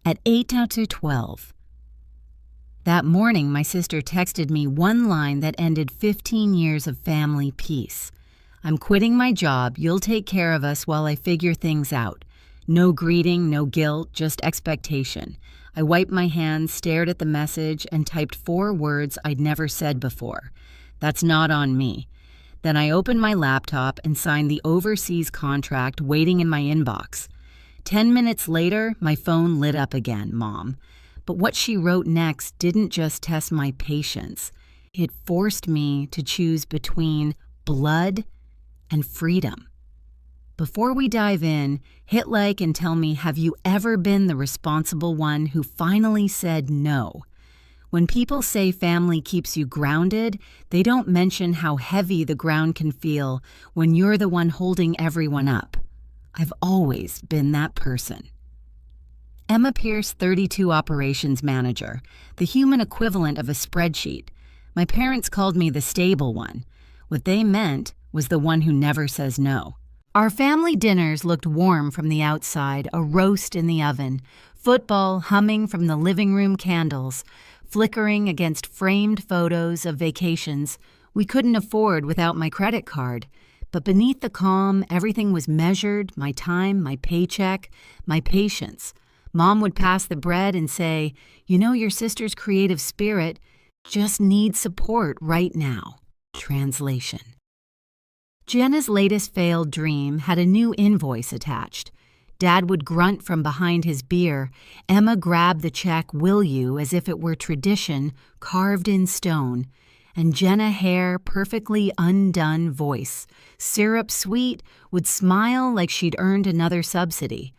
At 8 to 12. That morning, my sister texted me one line that ended 15 years of family peace. "I'm quitting my job. You'll take care of us while I figure things out. No greeting, no guilt, just expectation." I wiped my hands, stared at the message, and typed 4 words I'd never said before. "That's not on me." Then I opened my laptop and signed the overseas contract waiting in my inbox. 10 minutes later, my phone lit up again, Mom. But what she wrote next didn't just test my patience. It forced me to choose between blood and freedom. Before we dive in, hit like and tell me, have you ever been the responsible one who finally said no? When people say family keeps you grounded, they don't mention how heavy the ground can feel when you're the one holding everyone up. I've always been that person. Emma Pierce, 32 operations manager, the human equivalent of a spreadsheet. My parents called me the stable one. What they meant was the one who never says no. Our family dinners looked warm from the outside, a roast in the oven, football humming from the living room candles, flickering against framed photos of vacations we couldn't afford without my credit card. But beneath the calm, everything was measured, my time, my paycheck, my patience. Mom would pass the bread and say, "You know, your sister's creative spirit just needs support right now." Translation. Jenna's latest failed dream had a new invoice attached. Dad would grunt from behind his beer. Emma grabbed the check, "Will you?" as if it were tradition carved in stone. And Jenna hair, perfectly undone voice, syrup sweet, would smile like she'd earned another subsidy.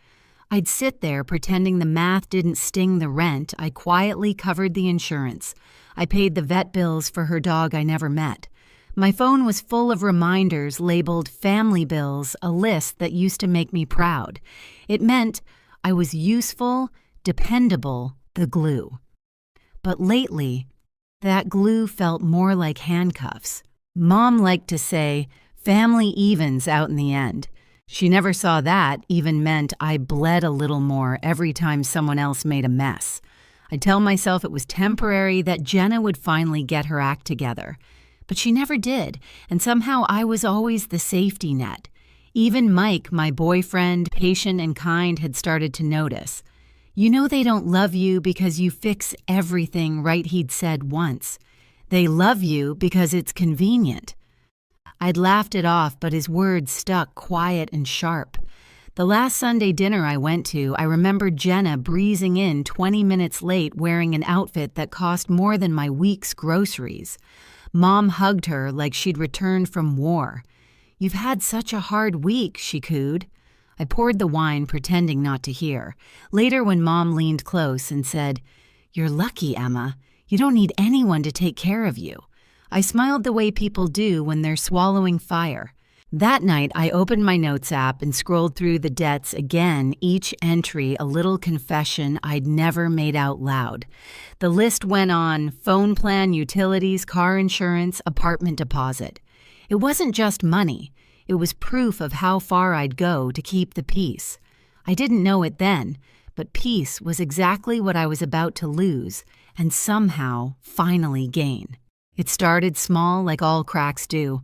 I'd sit there pretending the math didn't sting the rent. I quietly covered the insurance. I paid the vet bills for her dog I never met. My phone was full of reminders labeled family bills, a list that used to make me proud. It meant I was useful, dependable, the glue. But lately, that glue felt more like handcuffs. Mom liked to say, "Family evens out in the end." She never saw that even meant I bled a little more every time someone else made a mess. I'd tell myself it was temporary, that Jenna would finally get her act together. But she never did, and somehow I was always the safety net. Even Mike, my boyfriend, patient and kind, had started to notice. "You know they don't love you because you fix everything right," he'd said once. "They love you because it's convenient." I'd laughed it off, but his words stuck quiet and sharp. The last Sunday dinner I went to, I remembered Jenna breezing in 20 minutes late wearing an outfit that cost more than my week's groceries. Mom hugged her like she'd returned from war. "You've had such a hard week," she cooed. I poured the wine, pretending not to hear. Later, when Mom leaned close and said, "You're lucky, Emma. You don't need anyone to take care of you." I smiled the way people do when they're swallowing fire. That night, I opened my notes app and scrolled through the debts again, each entry a little confession I'd never made out loud. The list went on: phone plan, utilities, car insurance, apartment deposit. It wasn't just money. It was proof of how far I'd go to keep the peace. I didn't know it then, but peace was exactly what I was about to lose and somehow finally gain. It started small, like all cracks do.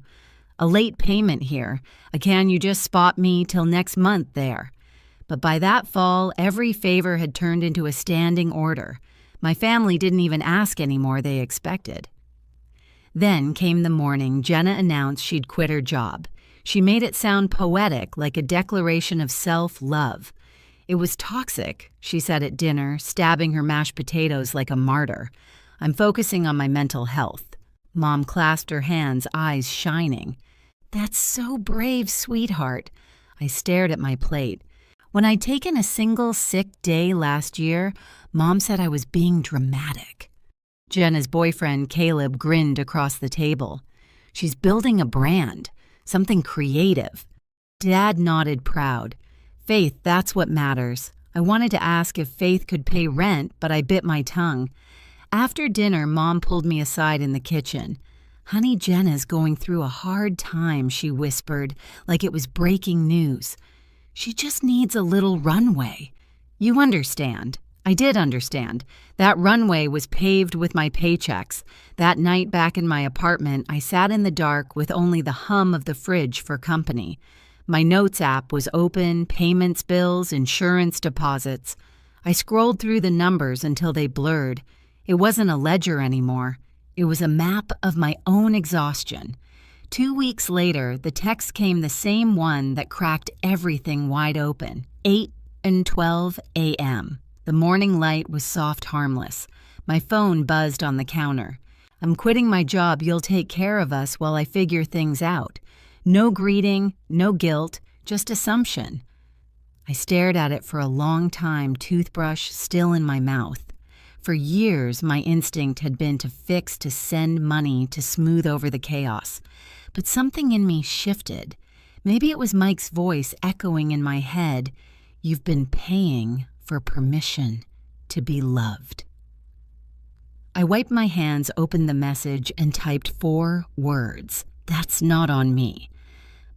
A late payment here, a "can you just spot me till next month" there. But by that fall, every favor had turned into a standing order. My family didn't even ask anymore, they expected. Then came the morning Jenna announced she'd quit her job. She made it sound poetic, like a declaration of self-love. "It was toxic," she said at dinner, stabbing her mashed potatoes like a martyr. "I'm focusing on my mental health." Mom clasped her hands, eyes shining. "That's so brave, sweetheart." I stared at my plate. When I'd taken a single sick day last year, Mom said I was being dramatic. Jenna's boyfriend, Caleb, grinned across the table. "She's building a brand, something creative." Dad nodded proud. "Faith, that's what matters." I wanted to ask if Faith could pay rent, but I bit my tongue. After dinner, Mom pulled me aside in the kitchen. "Honey, Jenna's going through a hard time," she whispered, like it was breaking news. "She just needs a little runway. You understand." I did understand. That runway was paved with my paychecks. That night back in my apartment, I sat in the dark with only the hum of the fridge for company. My notes app was open, payments, bills, insurance deposits. I scrolled through the numbers until they blurred. It wasn't a ledger anymore. It was a map of my own exhaustion. 2 weeks later, the text came, the same one that cracked everything wide open. 8:12 a.m. The morning light was soft, harmless. My phone buzzed on the counter. I'm quitting my job. You'll take care of us while I figure things out. No greeting, no guilt, just assumption. I stared at it for a long time, toothbrush still in my mouth. For years, my instinct had been to fix, to send money, to smooth over the chaos. But something in me shifted. Maybe it was Mike's voice echoing in my head. You've been paying for permission to be loved. I wiped my hands, opened the message, and typed 4 words. That's not on me.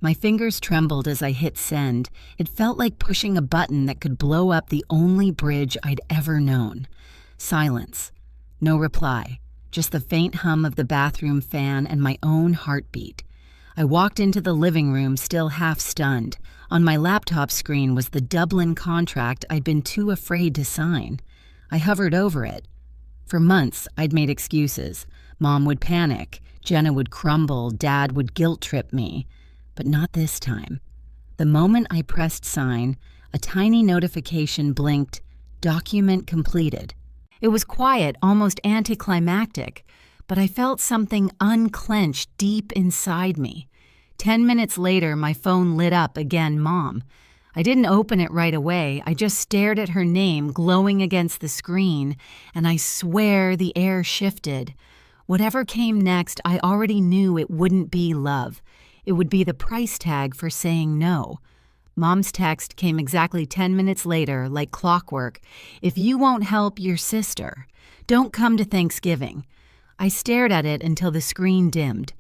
My fingers trembled as I hit send. It felt like pushing a button that could blow up the only bridge I'd ever known. Silence. No reply. Just the faint hum of the bathroom fan and my own heartbeat. I walked into the living room, still half stunned. On my laptop screen was the Dublin contract I'd been too afraid to sign. I hovered over it. For months, I'd made excuses. Mom would panic. Jenna would crumble. Dad would guilt-trip me. But not this time. The moment I pressed sign, a tiny notification blinked, document completed. It was quiet, almost anticlimactic, but I felt something unclench deep inside me. 10 minutes later, my phone lit up again, Mom. I didn't open it right away. I just stared at her name glowing against the screen, and I swear the air shifted. Whatever came next, I already knew it wouldn't be love. It would be the price tag for saying no. Mom's text came exactly 10 minutes later, like clockwork. If you won't help your sister, don't come to Thanksgiving. I stared at it until the screen dimmed.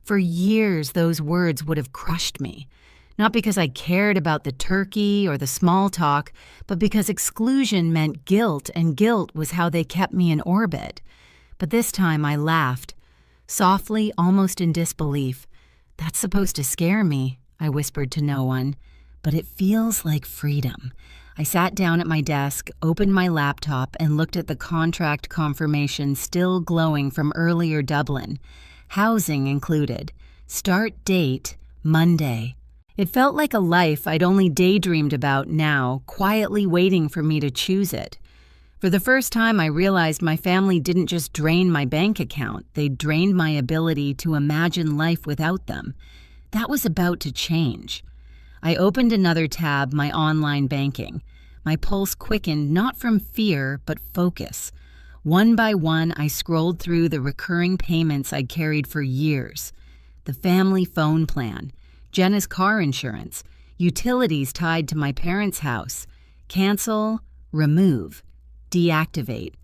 For years, those words would have crushed me. Not because I cared about the turkey or the small talk, but because exclusion meant guilt, and guilt was how they kept me in orbit. But this time I laughed, softly, almost in disbelief. That's supposed to scare me, I whispered to no one. But it feels like freedom. I sat down at my desk, opened my laptop, and looked at the contract confirmation still glowing from earlier Dublin. Housing included. Start date, Monday. It felt like a life I'd only daydreamed about now, quietly waiting for me to choose it. For the first time, I realized my family didn't just drain my bank account. They drained my ability to imagine life without them. That was about to change. I opened another tab, my online banking. My pulse quickened, not from fear, but focus. One by one, I scrolled through the recurring payments I'd carried for years. The family phone plan, Jenna's car insurance, utilities tied to my parents' house. Cancel, remove, deactivate.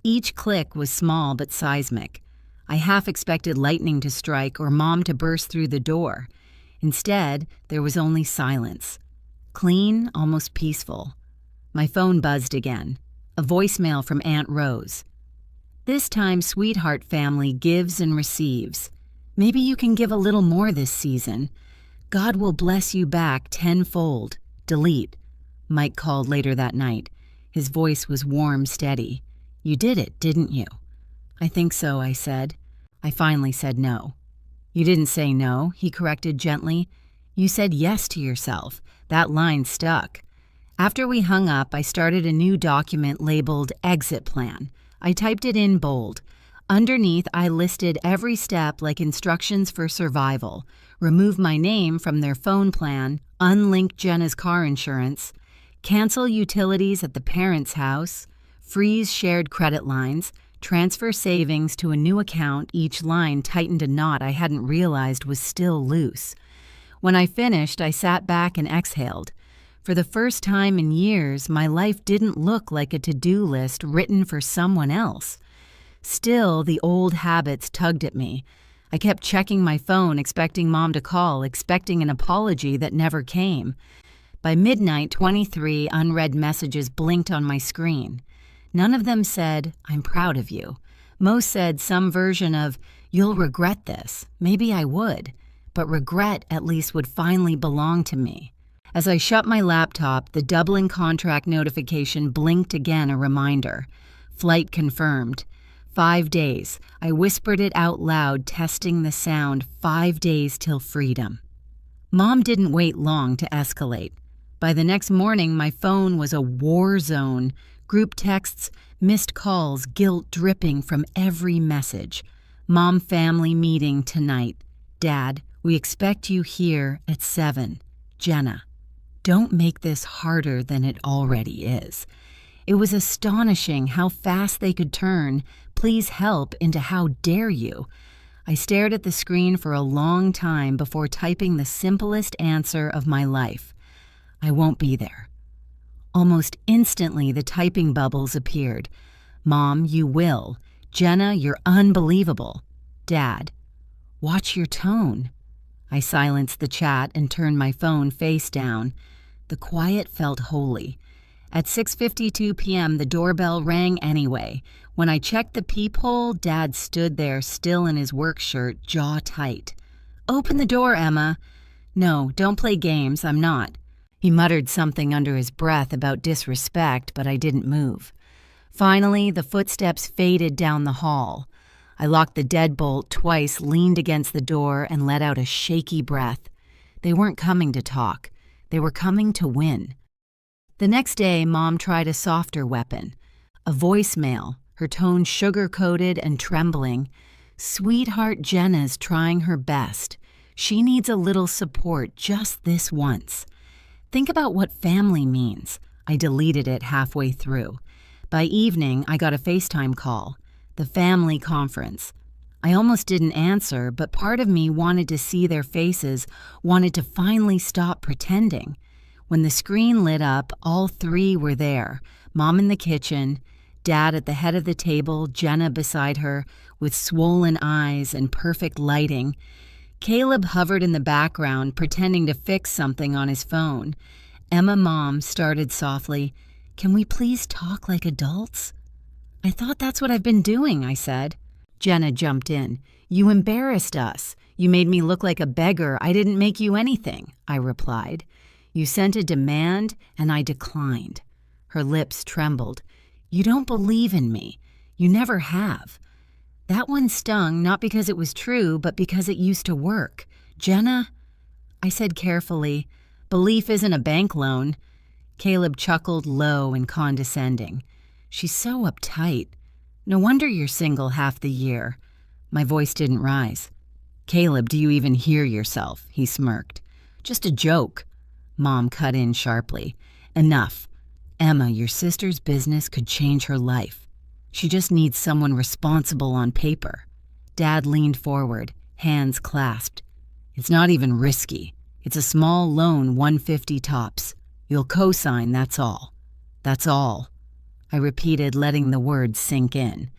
Each click was small but seismic. I half expected lightning to strike or Mom to burst through the door. Instead, there was only silence. Clean, almost peaceful. My phone buzzed again. A voicemail from Aunt Rose. This time, sweetheart family gives and receives. Maybe you can give a little more this season. God will bless you back tenfold. Delete. Mike called later that night. His voice was warm, steady. You did it, didn't you? I think so, I said. I finally said no. You didn't say no, he corrected gently. You said yes to yourself. That line stuck. After we hung up, I started a new document labeled Exit Plan. I typed it in bold. Underneath, I listed every step like instructions for survival. Remove my name from their phone plan, unlink Jenna's car insurance, cancel utilities at the parents' house, freeze shared credit lines, transfer savings to a new account. Each line tightened a knot I hadn't realized was still loose. When I finished, I sat back and exhaled. For the first time in years, my life didn't look like a to-do list written for someone else. Still, the old habits tugged at me. I kept checking my phone, expecting Mom to call, expecting an apology that never came. By midnight, 23 unread messages blinked on my screen. None of them said, "I'm proud of you." Most said some version of, "You'll regret this. Maybe I would, but regret at least would finally belong to me." As I shut my laptop, the doubling contract notification blinked again, a reminder. Flight confirmed. 5 days. I whispered it out loud, testing the sound. 5 days till freedom. Mom didn't wait long to escalate. By the next morning, my phone was a war zone. Group texts, missed calls, guilt dripping from every message. Mom family meeting tonight. Dad, we expect you here at 7. Jenna. Don't make this harder than it already is. It was astonishing how fast they could turn "please help" into "how dare you." I stared at the screen for a long time before typing the simplest answer of my life. I won't be there. Almost instantly, the typing bubbles appeared. Mom, you will. Jenna, you're unbelievable. Dad, watch your tone. I silenced the chat and turned my phone face down. The quiet felt holy. At 6:52 p.m., the doorbell rang anyway. When I checked the peephole, Dad stood there, still in his work shirt, jaw tight. "Open the door, Emma." "No, don't play games, I'm not." He muttered something under his breath about disrespect, but I didn't move. Finally, the footsteps faded down the hall. I locked the deadbolt twice, leaned against the door, and let out a shaky breath. They weren't coming to talk. They were coming to win. The next day, Mom tried a softer weapon. A voicemail, her tone sugar-coated and trembling. "Sweetheart, Jenna's trying her best. She needs a little support just this once." Think about what family means. I deleted it halfway through. By evening, I got a FaceTime call. The family conference. I almost didn't answer, but part of me wanted to see their faces, wanted to finally stop pretending. When the screen lit up, all 3 were there. Mom in the kitchen, Dad at the head of the table, Jenna beside her, with swollen eyes and perfect lighting. Caleb hovered in the background, pretending to fix something on his phone. Emma, Mom, started softly, "Can we please talk like adults?" "I thought that's what I've been doing," I said. Jenna jumped in. "You embarrassed us. You made me look like a beggar. I didn't make you anything," I replied. "You sent a demand, and I declined." Her lips trembled. "You don't believe in me. You never have." That one stung, not because it was true, but because it used to work. "Jenna," I said carefully, "belief isn't a bank loan." Caleb chuckled low and condescending. "She's so uptight. No wonder you're single half the year." My voice didn't rise. "Caleb, do you even hear yourself?" He smirked. "Just a joke." Mom cut in sharply. "Enough. Emma, your sister's business could change her life. She just needs someone responsible on paper." Dad leaned forward, hands clasped. "It's not even risky. It's a small loan, $150 tops. You'll co-sign, that's all." "That's all," I repeated, letting the words sink in.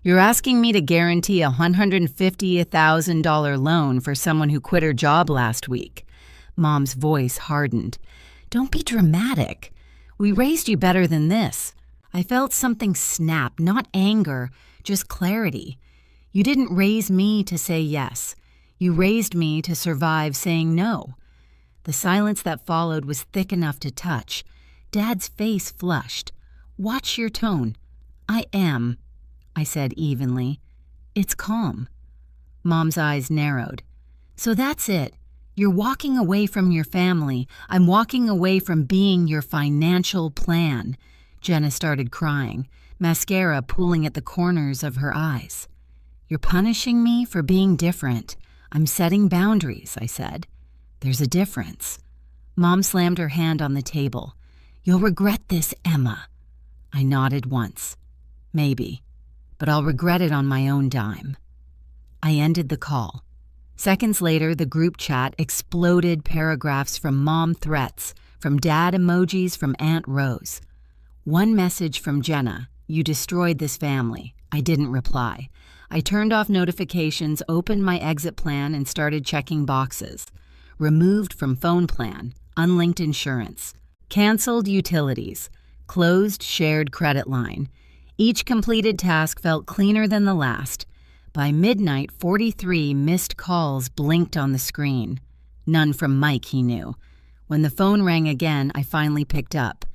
"You're asking me to guarantee a $150,000 loan for someone who quit her job last week." Mom's voice hardened. "Don't be dramatic. We raised you better than this." I felt something snap, not anger, just clarity. "You didn't raise me to say yes. You raised me to survive saying no." The silence that followed was thick enough to touch. Dad's face flushed. "Watch your tone." "I am," I said evenly. "It's calm." Mom's eyes narrowed. "So that's it. You're walking away from your family. I'm walking away from being your financial plan." Jenna started crying, mascara pooling at the corners of her eyes. "You're punishing me for being different. I'm setting boundaries," I said. "There's a difference." Mom slammed her hand on the table. "You'll regret this, Emma." I nodded once. "Maybe, but I'll regret it on my own dime." I ended the call. Seconds later, the group chat exploded, paragraphs from Mom threats, from Dad emojis, from Aunt Rose. One message from Jenna: "You destroyed this family." I didn't reply. I turned off notifications, opened my exit plan, and started checking boxes. Removed from phone plan, unlinked insurance. Canceled utilities. Closed shared credit line. Each completed task felt cleaner than the last. By midnight, 43 missed calls blinked on the screen. None from Mike, he knew. When the phone rang again, I finally picked up.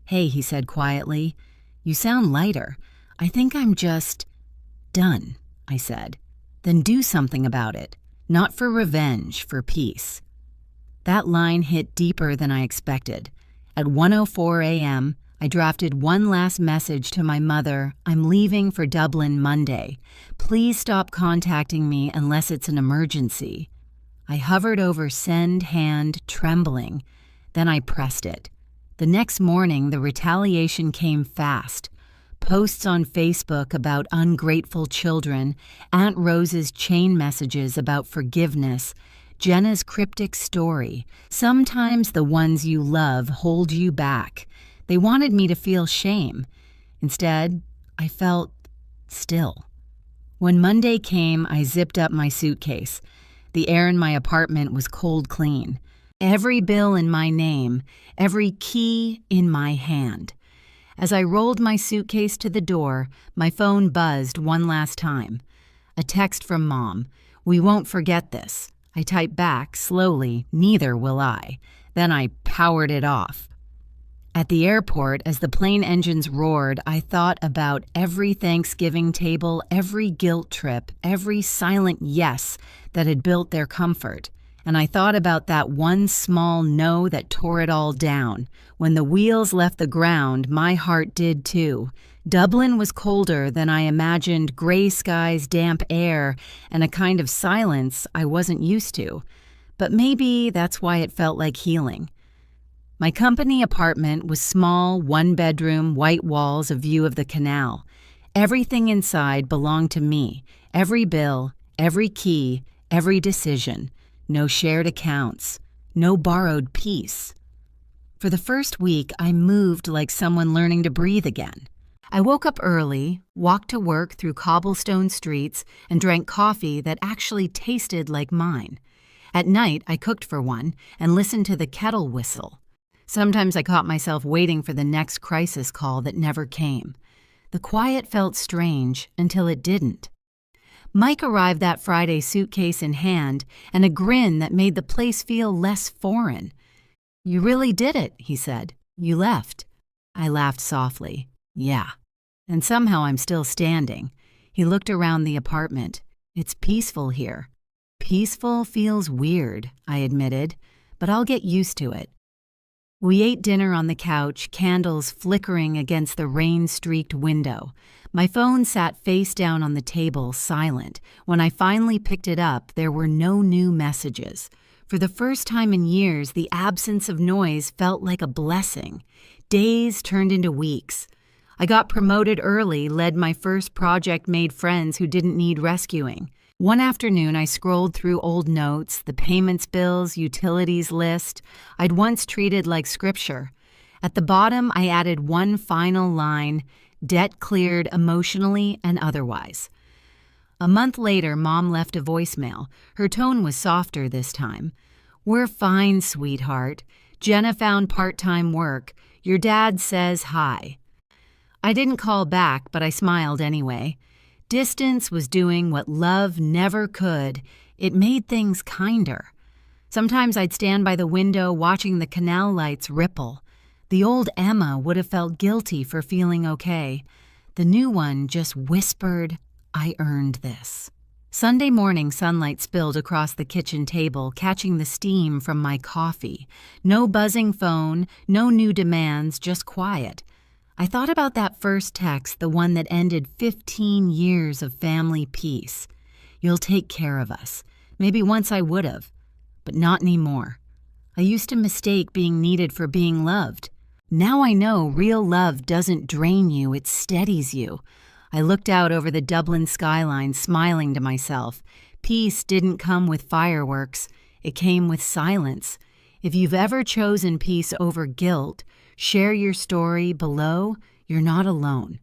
"Hey," he said quietly. "You sound lighter. I think I'm just done," I said. "Then do something about it. Not for revenge, for peace." That line hit deeper than I expected. At 1:04 a.m., I drafted one last message to my mother. "I'm leaving for Dublin Monday. Please stop contacting me unless it's an emergency." I hovered over send hand, trembling. Then I pressed it. The next morning, the retaliation came fast. Posts on Facebook about ungrateful children, Aunt Rose's chain messages about forgiveness, Jenna's cryptic story. Sometimes the ones you love hold you back. They wanted me to feel shame. Instead, I felt still. When Monday came, I zipped up my suitcase. The air in my apartment was cold clean. Every bill in my name, every key in my hand. As I rolled my suitcase to the door, my phone buzzed one last time. A text from Mom. "We won't forget this." I typed back, slowly, "Neither will I." Then I powered it off. At the airport, as the plane engines roared, I thought about every Thanksgiving table, every guilt trip, every silent yes that had built their comfort. And I thought about that one small no that tore it all down. When the wheels left the ground, my heart did too. Dublin was colder than I imagined, gray skies, damp air, and a kind of silence I wasn't used to. But maybe that's why it felt like healing. My company apartment was small, one-bedroom, white walls, a view of the canal. Everything inside belonged to me. Every bill, every key, every decision. No shared accounts. No borrowed peace. For the first week, I moved like someone learning to breathe again. I woke up early, walked to work through cobblestone streets, and drank coffee that actually tasted like mine. At night, I cooked for one and listened to the kettle whistle. Sometimes I caught myself waiting for the next crisis call that never came. The quiet felt strange until it didn't. Mike arrived that Friday, suitcase in hand, and a grin that made the place feel less foreign. "You really did it," he said. "You left." I laughed softly. "Yeah." And somehow I'm still standing. He looked around the apartment. "It's peaceful here." "Peaceful feels weird," I admitted, "but I'll get used to it." We ate dinner on the couch, candles flickering against the rain-streaked window. My phone sat face down on the table, silent. When I finally picked it up, there were no new messages. For the first time in years, the absence of noise felt like a blessing. Days turned into weeks. I got promoted early, led my first project, made friends who didn't need rescuing. One afternoon, I scrolled through old notes, the payments bills, utilities list I'd once treated like scripture. At the bottom, I added one final line, "Debt cleared emotionally and otherwise." A month later, Mom left a voicemail. Her tone was softer this time. "We're fine, sweetheart. Jenna found part-time work. Your dad says hi." I didn't call back, but I smiled anyway. Distance was doing what love never could. It made things kinder. Sometimes I'd stand by the window watching the canal lights ripple. The old Emma would have felt guilty for feeling okay. The new one just whispered, "I earned this." Sunday morning sunlight spilled across the kitchen table, catching the steam from my coffee. No buzzing phone, no new demands, just quiet. I thought about that first text, the one that ended 15 years of family peace. "You'll take care of us." Maybe once I would have, but not anymore. I used to mistake being needed for being loved. Now I know real love doesn't drain you, it steadies you. I looked out over the Dublin skyline, smiling to myself. Peace didn't come with fireworks. It came with silence. If you've ever chosen peace over guilt, share your story below. You're not alone.